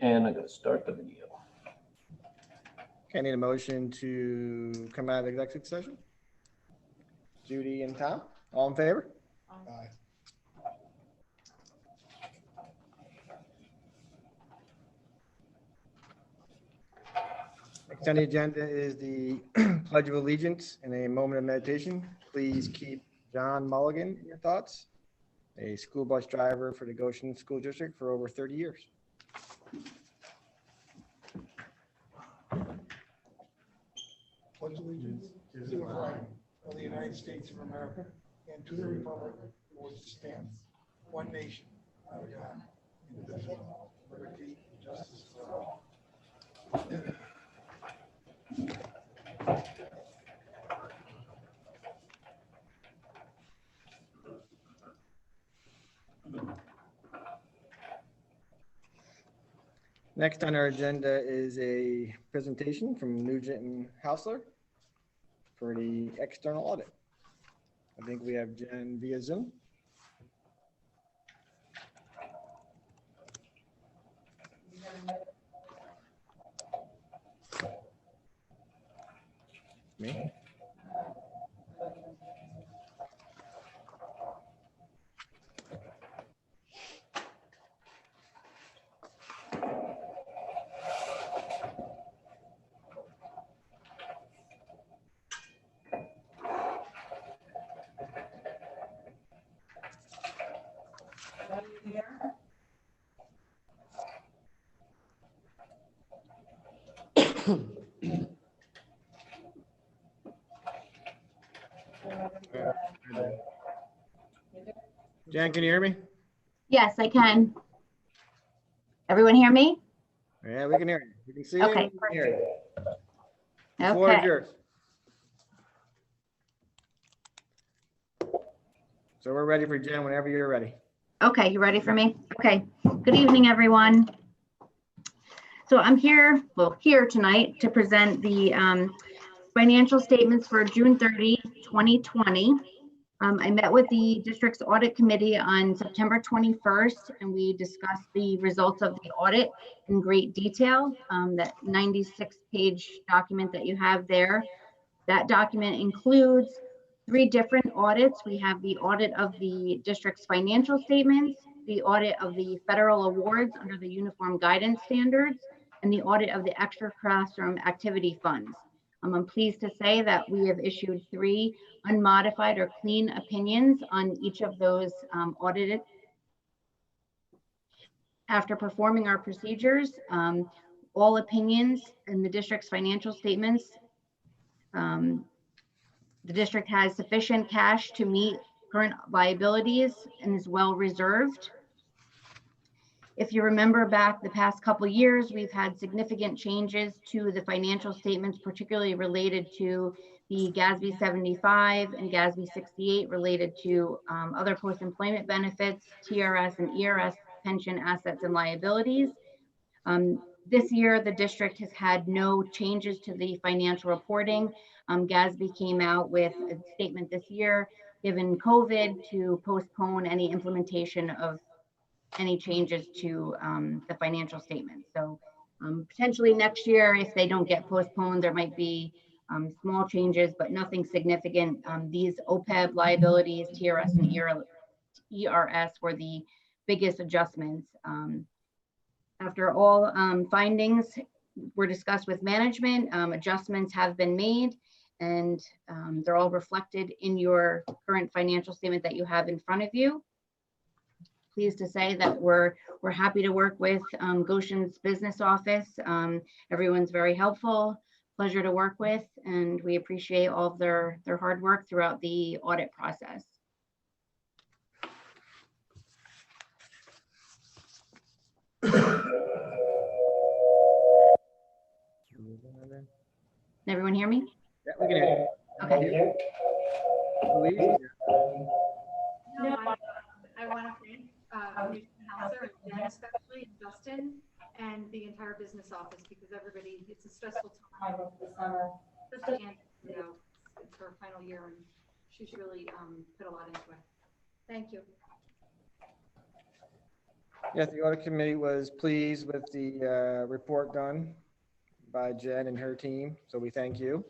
And I'm going to start the video. Okay, I need a motion to come out of executive session. Judy and Tom, all in favor? Aye. Next on the agenda is the Pledge of Allegiance and a moment of meditation. Please keep John Mulligan in your thoughts, a school bus driver for the Goshen School District for over 30 years. Pledge allegiance to the flag of the United States of America and to the republic for which it stands, one nation, under God, indivisible, liberty, and justice for all. Next on our agenda is a presentation from Nugent and Houseler for the external audit. I think we have Jen via Zoom. Me? Jen, can you hear me? Yes, I can. Everyone hear me? Yeah, we can hear you. We can see you. Okay, We can hear you. The floor is Okay. yours. So we're ready for Jen whenever you're ready. Okay, you ready for me? Okay. Good evening, everyone. So I'm here tonight to present the financial statements for June 30, 2020. I met with the district's audit committee on September 21st, and we discussed the results of the audit in great detail. That 96-page document that you have there. That document includes 3 different audits. We have the audit of the district's financial statements, the audit of the federal awards under the Uniform Guidance Standards, and the audit of the extra classroom activity funds. I'm pleased to say that we have issued 3 unmodified or clean opinions on each of those audited. After performing our procedures, all opinions in the district's financial statements, the district has sufficient cash to meet current liabilities and is well reserved. If you remember back the past couple years, we've had significant changes to the financial statements, particularly related to the GASB 75 and GASB 68 related to other post-employment benefits, TRS and ERS pension assets and liabilities. This year, the district has had no changes to the financial reporting. GASB came out with a statement this year, given COVID, to postpone any implementation of any changes to the financial statement. So potentially next year, if they don't get postponed, there might be small changes, but nothing significant. These OPEB liabilities, TRS and ERS were the biggest adjustments. After all findings were discussed with management, adjustments have been made, and they're all reflected in your current financial statement that you have in front of you. Pleased to say that we're happy to work with Goshen's business office. Everyone's very helpful, pleasure to work with, and we appreciate all of their hard work throughout the audit process. Can everyone hear me? Yeah, we can hear you. Okay. Louise? No, I want to thank Nugent Houseler, and Jen especially, and Justin, and the entire business office, because everybody, it's a stressful time over the summer. Especially Anne, you know, it's her final year, and she's really put a lot into it. Thank you. Yeah, the audit committee was pleased with the report done by Jen and her team, so we thank you.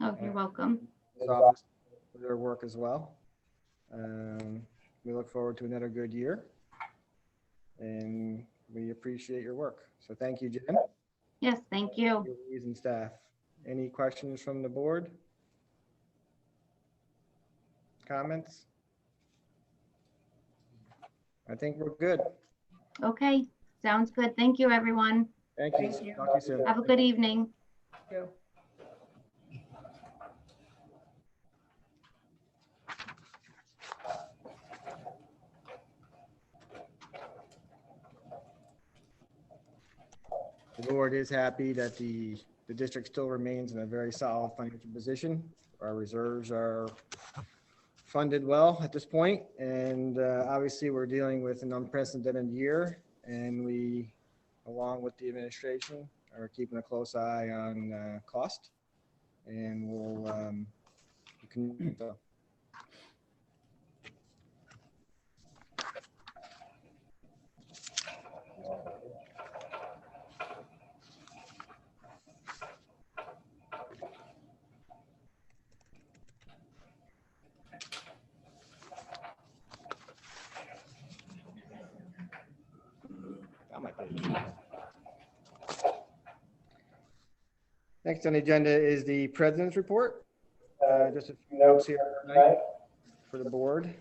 Oh, you're welcome. His office for their work as well. We look forward to another good year, and we appreciate your work. So thank you, Jen. Yes, thank you. Your leads and staff. Any questions from the board? Comments? I think we're good. Okay, sounds good. Thank you, everyone. Thank you. Thank you. Talk to you soon. Have a good evening. Thank you. The board is happy that the district still remains in a very solid financial position. Our reserves are funded well at this point, and obviously we're dealing with an unprecedented year, and we, along with the administration, are keeping a close eye on cost, and we'll continue. On my page. Next on the agenda is the president's report. Just a few notes here tonight for the board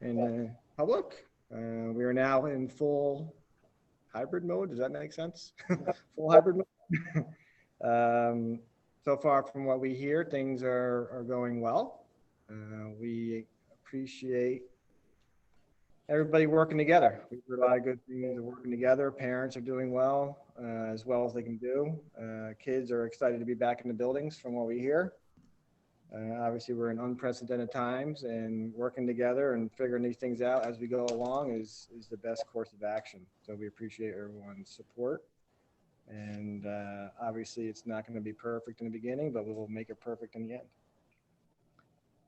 and the public. We are now in full hybrid mode. Does that make sense? Full hybrid mode. So far from what we hear, things are going well. We appreciate everybody working together. We've heard a lot of good things of working together. Parents are doing well as they can do. Kids are excited to be back in the buildings from what we hear. Obviously, we're in unprecedented times, and working together and figuring these things out as we go along is the best course of action. So we appreciate everyone's support. And obviously, it's not going to be perfect in the beginning, but we will make it perfect in the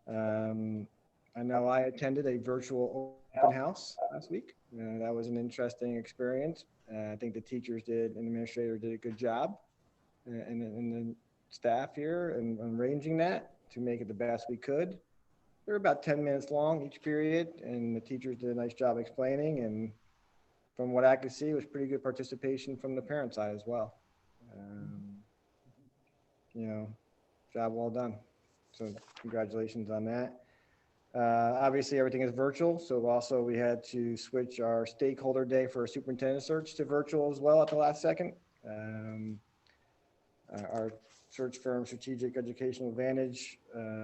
end. I know I attended a virtual open house last week. That was an interesting experience. I think the teachers and administrators did a good job, and the staff here and arranging that to make it the best we could. They're about 10 minutes long each period, and the teachers did a nice job explaining. And from what I could see, it was pretty good participation from the parent side as well. Job well done. So congratulations on that. Obviously, everything is virtual. So also we had to switch our stakeholder day for a superintendent search to virtual as well at the last second. Our search firm, Strategic Educational Advantage,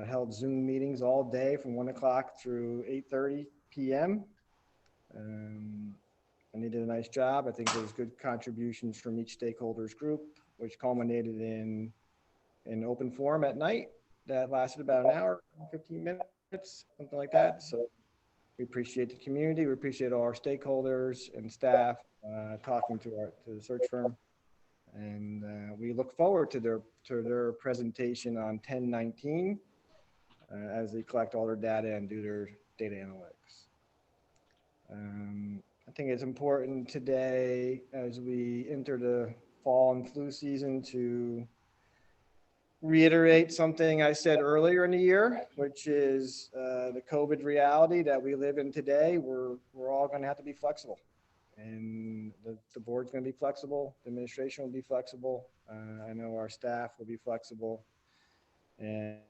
held Zoom meetings all day from 1 o'clock through 8:30 p.m. And they did a nice job. I think there was good contributions from each stakeholders group, which culminated in an open forum at night that lasted about an hour, 15 minutes, something like that. So we appreciate the community. We appreciate all our stakeholders and staff talking to the search firm. And we look forward to their presentation on 10/19 as they collect all their data and do their data analytics. I think it's important today as we enter the fall and flu season to reiterate something I said earlier in the year, which is the COVID reality that we live in today. We're all going to have to be flexible. And the board's going to be flexible. The administration will be flexible. I know our staff will be flexible. And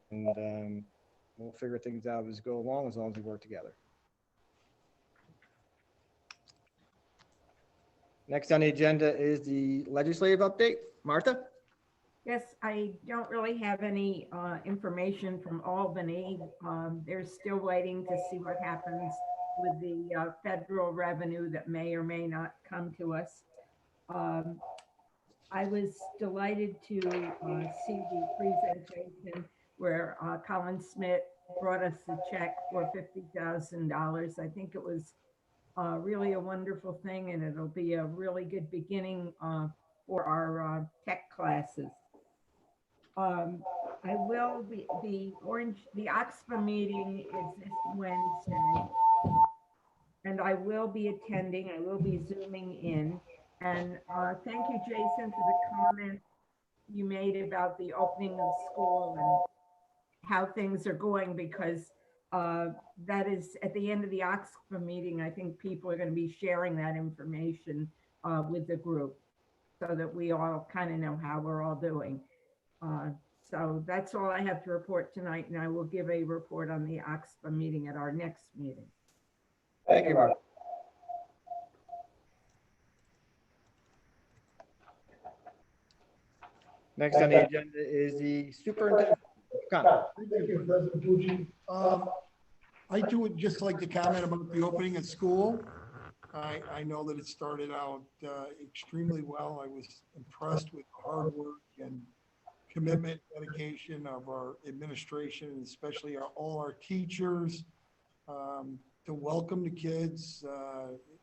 we'll figure things out as we go along as we work together. Next on the agenda is the legislative update. Martha? Yes, I don't really have any information from Albany. They're still waiting to see what happens with the federal revenue that may or may not come to us. I was delighted to see the presentation where Colin Smith brought us the check for $50,000. I think it was really a wonderful thing, and it'll be a really good beginning for our tech classes. I will be the Oxfam meeting is this Wednesday. and I will be attending. I will be zooming in. And thank you, Jason, for the comment you made about the opening of school and how things are going, because that is at the end of the Oxfam meeting. I think people are going to be sharing that information with the group so that we all kind of know how we're all doing. So that's all I have to report tonight, and I will give a report on the Oxfam meeting at our next meeting. Thank you, Mark. Next on the agenda is the superintendent. Connor. Thank you, President Pucci. I do would just like to comment about the opening of school. I know that it started out extremely well. I was impressed with the hard work and commitment, dedication of our administration, and especially all our teachers to welcome the kids.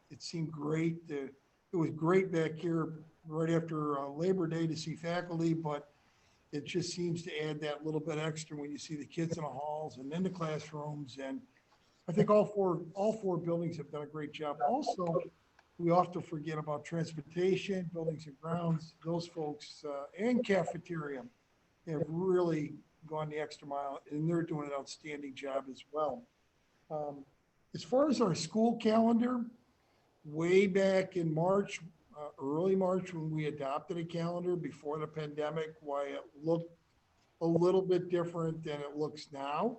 It seemed great. It was great back here right after Labor Day to see faculty, but it just seems to add that little bit extra when you see the kids in the halls and in the classrooms. And I think all four buildings have done a great job. Also, we often forget about transportation, buildings and grounds. Those folks and cafeteria have really gone the extra mile, and they're doing an outstanding job as well. As far as our school calendar, way back in March, early March, when we adopted a calendar before the pandemic, why it looked a little bit different than it looks now.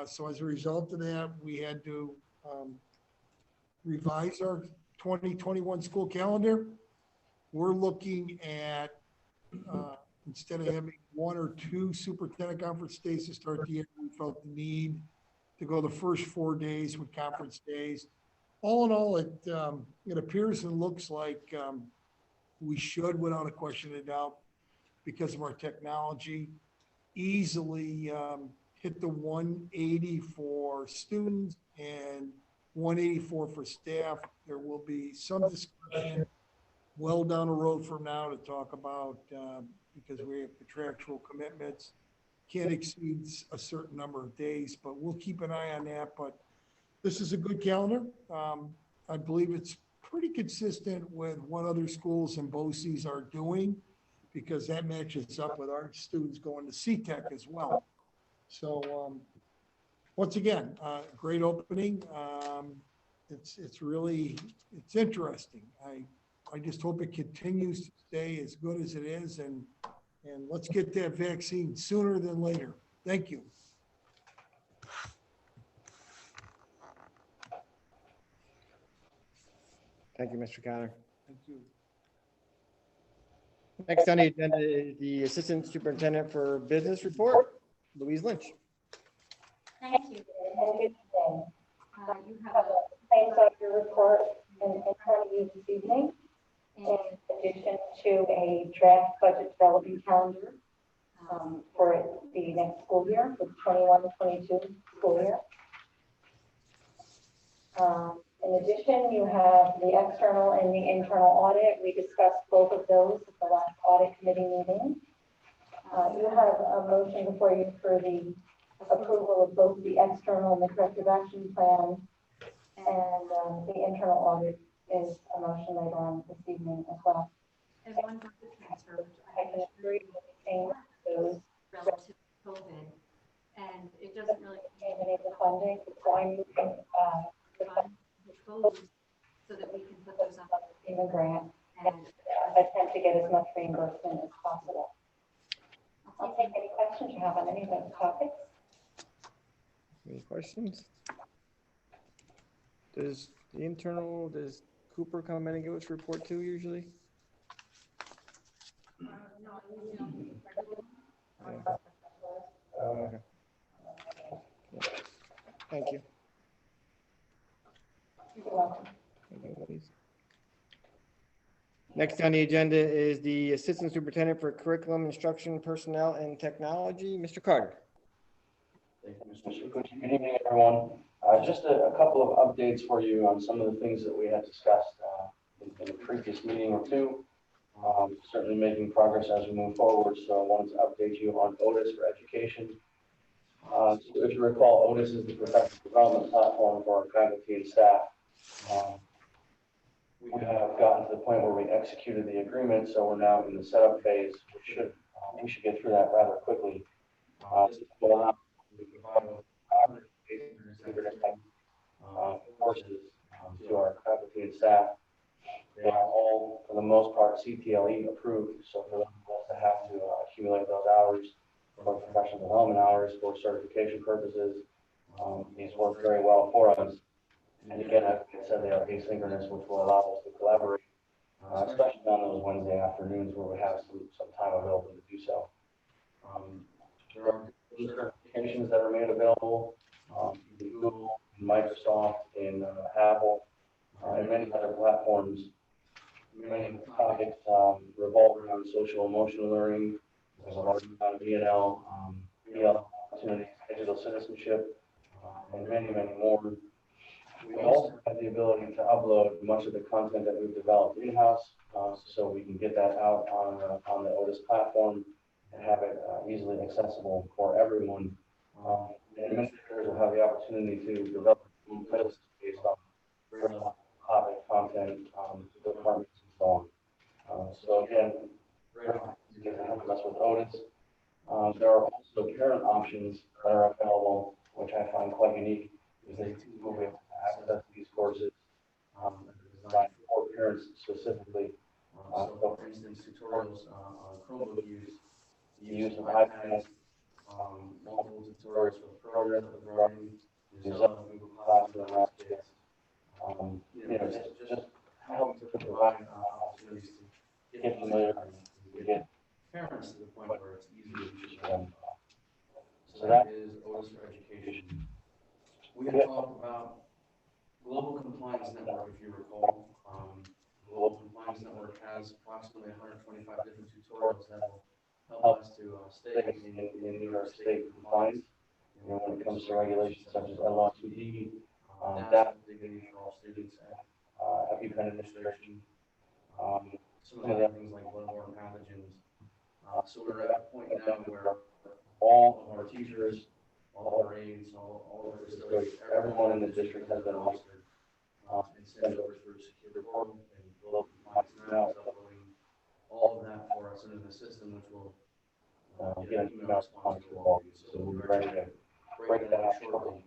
So as a result of that, we had to revise our 2021 school calendar. We're looking at, instead of having 1 or 2 superintendent conference days to start the year, we felt the need to go the first 4 days with conference days. All in all, it appears and looks like we should, without a question of doubt, because of our technology, easily hit the 180 for students and 184 for staff. There will be some discussion well down the road from now to talk about, because we have contractual commitments, can't exceed a certain number of days, but we'll keep an eye on that. But this is a good calendar. I believe it's pretty consistent with what other schools and BOCES are doing, because that matches up with our students going to CTEC as well. So once again, great opening. It's really interesting. I just hope it continues to stay as good as it is, and let's get that vaccine sooner than later. Thank you. Thank you, Mr. Connor. Thank you. Next on the agenda is the Assistant Superintendent for Business Report, Louise Lynch. Thank you. You have a claims auditor report in front of you this evening, in addition to a draft budget development calendar for the next school year, for the 21-22 school year. In addition, you have the external and the internal audit. We discussed both of those at the last audit committee meeting. You have a motion before you for the approval of both the external and the corrective action plan, and the internal audit is a motion later on this evening as well. And one budget transfer, which I can agree with those relative to COVID, and it doesn't really change any of the funding. So I'm moving close so that we can put those up in the grant and and attempt to get as much reimbursement as possible. I'll take any questions you have on any of those topics. Any questions? Does Cooper come in and give us a report too usually? Okay. Thank you. You're welcome. Thank you, Louise. Next on the agenda is the Assistant Superintendent for Curriculum, Instruction, Personnel, and Technology, Mr. Carter. Thank you, Mr. Pucci. Good evening, everyone. Just a couple of updates for you on some of the things that we had discussed in the previous meeting or two. Certainly making progress as we move forward. So I wanted to update you on Otis for education. So if you recall, Otis is the professional development platform for our faculty and staff. We have gotten to the point where we executed the agreement, so we're now in the setup phase. We should get through that rather quickly. This will allow us to provide courses to our faculty and staff. They are all, for the most part, CTLE approved, so for us to have to accumulate those hours for professional development hours for certification purposes, these work very well for us. And again, as I said, they are asynchronous, which will allow us to collaborate, especially on those Wednesday afternoons where we have some time available to do so. There are certifications that are made available in Google, in Microsoft, in Apple, and many other platforms. Many topics revolve around social emotional learning. There's a large amount of BNL, BL opportunities, digital citizenship, and many, many more. We also have the ability to upload much of the content that we've developed in-house, so we can get that out on the Otis platform and have it easily accessible for everyone. And administrators will have the opportunity to develop playlists based on topic, content, departments, and so on. So again, great opportunity to help us with Otis. There are also parent options that are available, which I find quite unique, because they will be able to access these courses designed for parents specifically. So for instance, tutorials on Chromebook use, the use of iPads, multiple tutorials for the programs that we're running, use of Google Classroom, Kits, just help to provide opportunities to get familiar and to get parents to the point where it's easy to teach them. So that is Otis for Education. We have talked about Global Compliance Network, if you recall. Global Compliance Network has approximately 125 different tutorials that will help us to stay in New York State compliance. When it comes to regulations such as LR2D, data dignity for all students, and EpiPen administration, some of the other things like bloodborne pathogens. So we're at a point now where all of our teachers, all of our aides, all of our facilities, everyone in the district has been registered and sent over through secure portal, and Global Compliance now is uploading all of that for us into the system, which will get an email response to all of you. So we're ready to break that out shortly,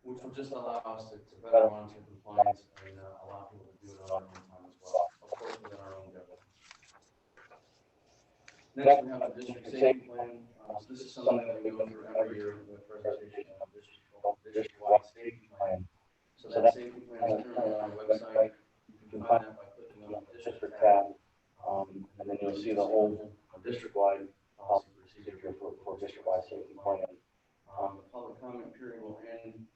which will just allow us to better monitor compliance and allow people to do it on their own time as well, of course within our own government. Next, we have a district safety plan. So this is something that we go through every year with presentation of district-wide safety plan. So that safety plan is currently on our website. You can find that by clicking on the district tab, and then you'll see the whole district-wide policy procedure for district-wide safety plan. The public comment period will end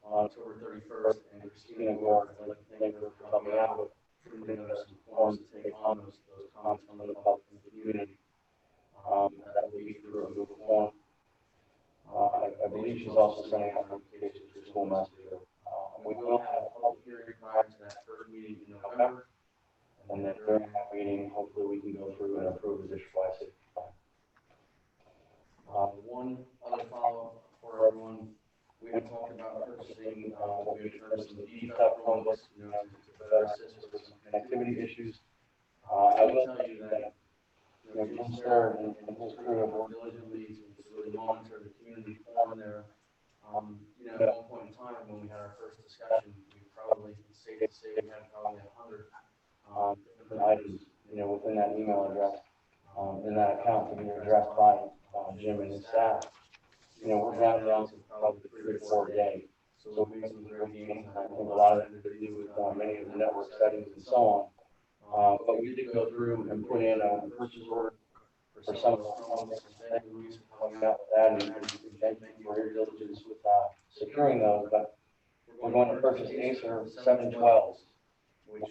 on October 31st, and Christina Gore, I'd like to thank her for helping out with putting together some forms to take on those comments from the public and the community. That will be through a Google form. I believe she's also sending out notifications to school messenger. We will have a public hearing prior to that first meeting in November, and then during that meeting, hopefully we can go through and approve the district-wide safety plan. One other follow-up for everyone, we have talked about purchasing what we term some DFAP Chromebooks, to better assist with some connectivity issues. I will tell you that Jim Starr and his crew have worked diligently to really monitor the community forum there. At one point in time when we had our first discussion, we probably, it's safe to say, we had probably 100 different items, within that email address, in that account to be addressed by Jim and his staff. We're down to probably 3 or 4 a day. So we made some great gains, and I think a lot of it had to do with many of the network settings and so on. But we did go through and put in a purchase order for some of those Chromebooks. Thank you, Luis, for coming out with that, and thank you for your diligence with securing those. But we're going to purchase Acer 712s, which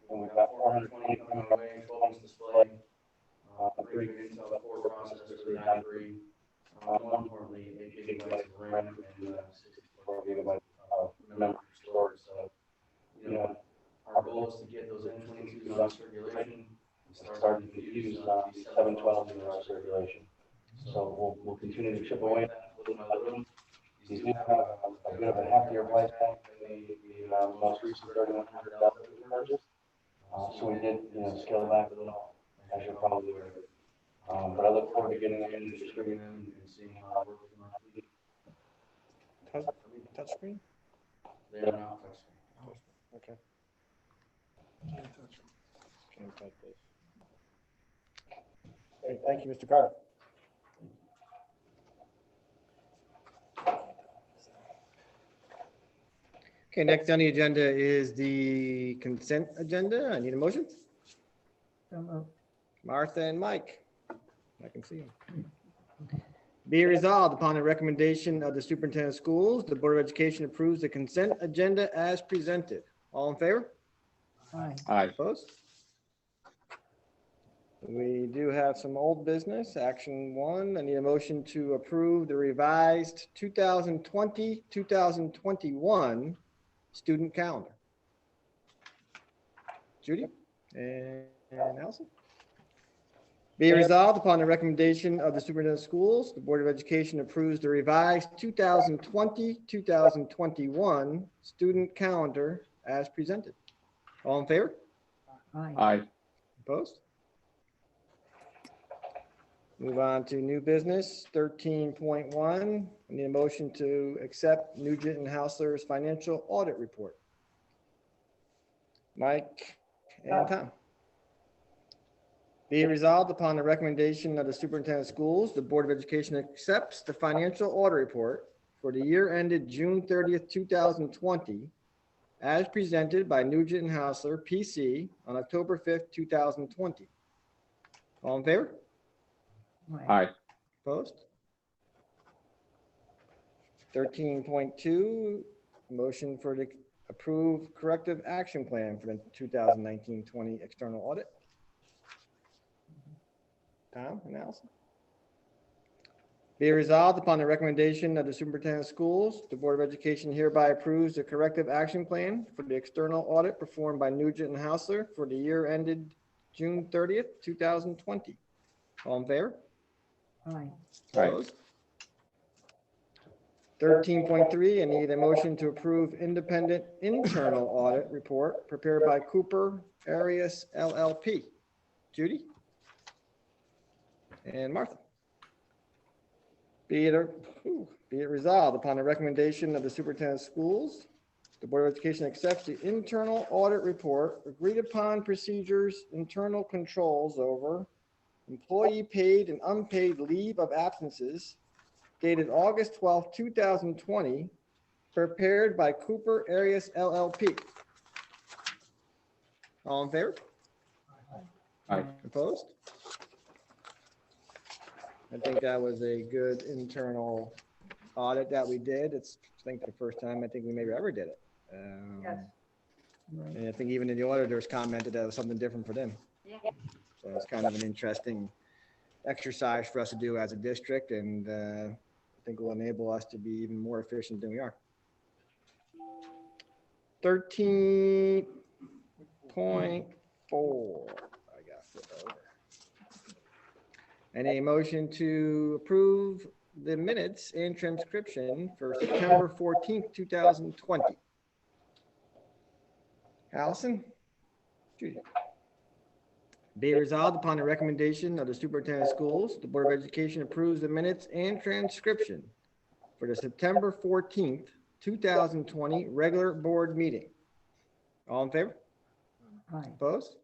we've got 420 coming our way, 12-inch display, a pretty good Intel Core processor for the i3, more importantly, 8 gigabytes of RAM and 64 gigabytes of memory storage. So, our goal is to get those N22s on circulation and start to use these 712s in our circulation. So we'll continue to chip away at that little by little. These do have a bit of a heftier price tag the most recent 3,100 that we purchased. So we did, scale back a little, as you're probably aware. But I look forward to getting them in and distributing them and seeing how it works in our fleet. Touchscreen? They are now touchscreen. Okay. Can't touch this. Okay, thank you, Mr. Carter. Okay, next on the agenda is the consent agenda. I need a motion. So moved. Martha and Mike. I can see them. Be it resolved upon the recommendation of the superintendent of schools, the Board of Education approves the consent agenda as presented. All in favor? Aye. Aye. Opposed? We do have some old business. Action 1, I need a motion to approve the revised 2020-2021 student calendar. Judy and Allison? Be it resolved upon the recommendation of the superintendent of schools, the Board of Education approves the revised 2020-2021 student calendar as presented. All in favor? Aye. Aye. Opposed? Move on to new business, 13.1. I need a motion to accept Nugent and Houseler's financial audit report. Mike and Tom. Be it resolved upon the recommendation of the superintendent of schools, the Board of Education accepts the financial audit report for the year ended June 30th, 2020, as presented by Nugent and Houseler, PC, on October 5th, 2020. All in favor? Aye. Opposed? 13.2, motion for the approved corrective action plan for the 2019-20 external audit. Tom and Allison? Be it resolved upon the recommendation of the superintendent of schools, the Board of Education hereby approves the corrective action plan for the external audit performed by Nugent and Houseler for the year ended June 30th, 2020. All in favor? Aye. Aye. Opposed? 13.3, I need a motion to approve independent internal audit report prepared by Cooper Arias LLP. Judy? And Martha? Be it resolved upon the recommendation of the superintendent of schools, the Board of Education accepts the internal audit report, agreed upon procedures, internal controls over employee paid and unpaid leave of absences dated August 12, 2020, prepared by Cooper Arias LLP. All in favor? Aye. Opposed? I think that was a good internal audit that we did. It's, I think, the first time I think we maybe ever did it. Yes. Right. And I think even in the auditors commented that it was something different for them. Yeah. So it's kind of an interesting exercise for us to do as a district, and I think will enable us to be even more efficient than we are. 13.4. I got flipped over. And a motion to approve the minutes and transcription for September 14th, 2020. Allison? Judy? Be it resolved upon the recommendation of the superintendent of schools, the Board of Education approves the minutes and transcription for the September 14th, 2020 regular board meeting. All in favor? Aye. Opposed?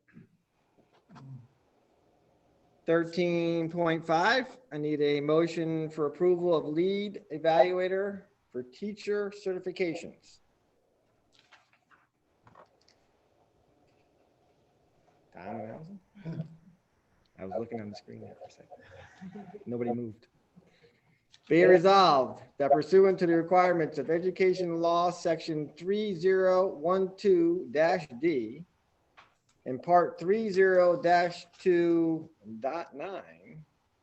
13.5, I need a motion for approval of lead evaluator for teacher certifications. Tom and Allison? I was looking on the screen there for a second. Nobody moved. Be it resolved that pursuant to the requirements of Education Law, Section 3012-D, and Part 30-2.9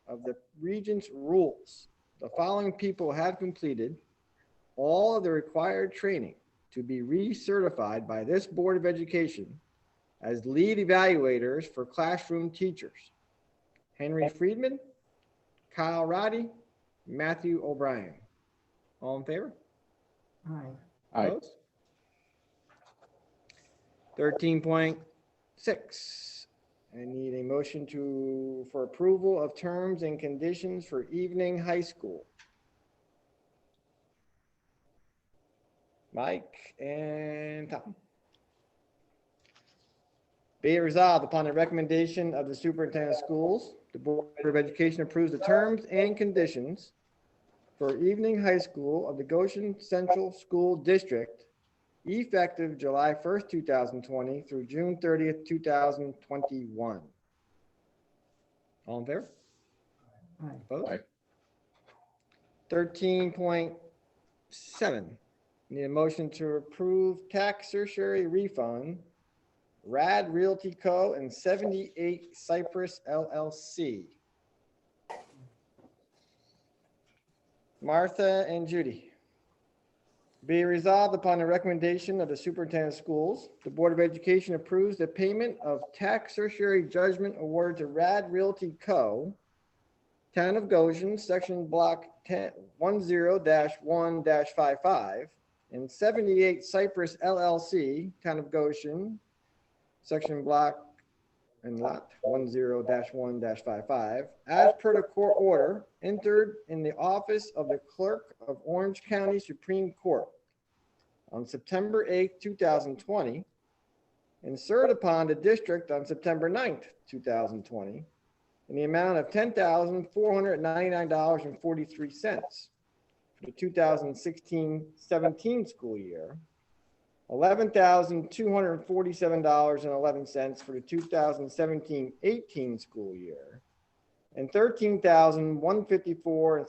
of the Regents rules, the following people have completed all of the required training to be recertified by this Board of Education as lead evaluators for classroom teachers: Henry Friedman, Kyle Roddy, Matthew O'Brien. All in favor? Aye. Aye. Opposed? 13.6. I need a motion for approval of terms and conditions for evening high school. Mike and Tom. Be it resolved upon the recommendation of the superintendent of schools, the Board of Education approves the terms and conditions for evening high school of the Goshen Central School District effective July 1st, 2020 through June 30th, 2021. All in favor? Aye. Opposed? Aye. 13.7. Need a motion to approve tax tertiary refund, Rad Realty Co. and 78 Cypress LLC. Martha and Judy. Be resolved upon the recommendation of the superintendent of schools, the Board of Education approves the payment of tax tertiary judgment awarded to Rad Realty Co., Town of Goshen, Section Block 10-1-55, and 78 Cypress LLC, Town of Goshen, Section Block and Lot 10-1-55, as per the court order entered in the office of the Clerk of Orange County Supreme Court on September 8th, 2020, and served upon the district on September 9th, 2020, in the amount of $10,499.43 for the 2016-17 school year, $11,247.11 for the 2017-18 school year, and $13,154.72 for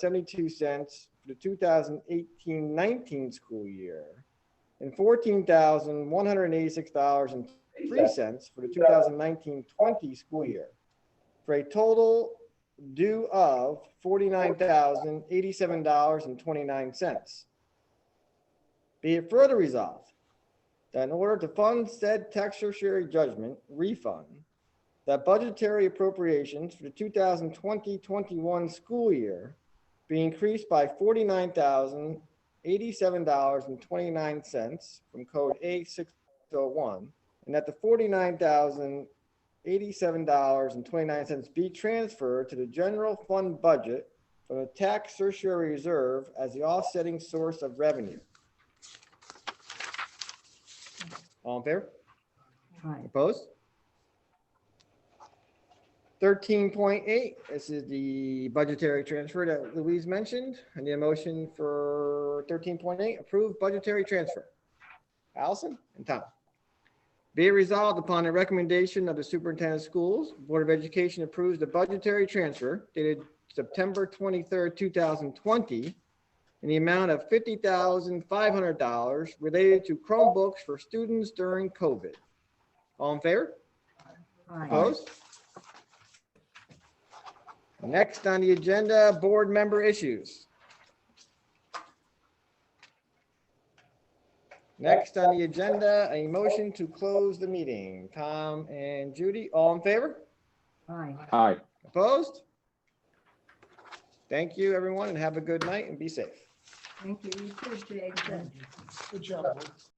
the 2018-19 school year, and $14,186.03 for the 2019-20 school year, for a total due of $49,087.29. Be it further resolved that in order to fund said tax tertiary judgment refund, that budgetary appropriations for the 2020-21 school year be increased by $49,087.29 from code A601, and that the $49,087.29 be transferred to the general fund budget from the tax tertiary reserve as the offsetting source of revenue. All in favor? Aye. Opposed? 13.8, this is the budgetary transfer that Louise mentioned. I need a motion for 13.8, approved budgetary transfer. Allison and Tom. Be it resolved upon the recommendation of the superintendent of schools, Board of Education approves the budgetary transfer dated September 23rd, 2020, in the amount of $50,500 related to Chromebooks for students during COVID. All in favor? Aye. Opposed? Next on the agenda, board member issues. Next on the agenda, a motion to close the meeting. Tom and Judy, all in favor? Aye. Aye. Opposed? Thank you, everyone, and have a good night and be safe. Thank you. You too, Jake. Good job.